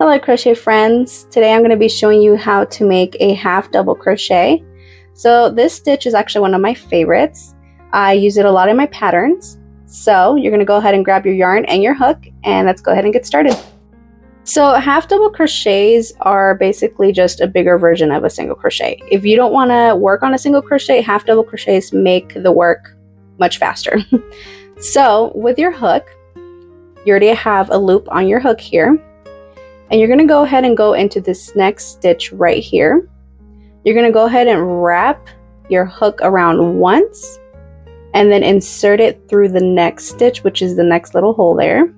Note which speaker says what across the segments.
Speaker 1: Hello crochet friends, today I'm going to be showing you how to make a half double crochet. So this stitch is actually one of my favorites. I use it a lot in my patterns. So you're going to go ahead and grab your yarn and your hook, and let's go ahead and get started. So half double crochets are basically just a bigger version of a single crochet. If you don't want to work on a single crochet, half double crochets make the work much faster. So with your hook, you already have a loop on your hook here. And you're going to go ahead and go into this next stitch right here. You're going to go ahead and wrap your hook around once and then insert it through the next stitch, which is the next little hole there.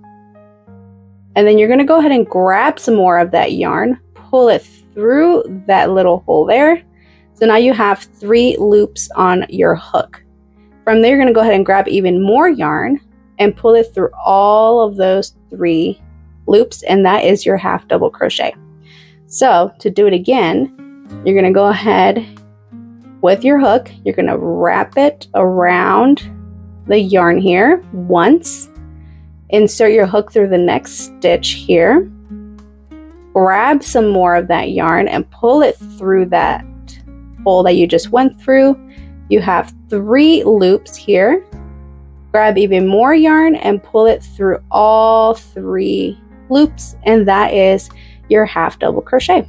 Speaker 1: And then you're going to go ahead and grab some more of that yarn, pull it through that little hole there. So now you have 3 loops on your hook. From there, you're going to go ahead and grab even more yarn and pull it through all of those 3 loops, and that is your half double crochet. So to do it again, you're going to go ahead with your hook, you're going to wrap it around the yarn here once, insert your hook through the next stitch here, grab some more of that yarn and pull it through that hole that you just went through. You have 3 loops here. Grab even more yarn and pull it through all 3 loops, and that is your half double crochet.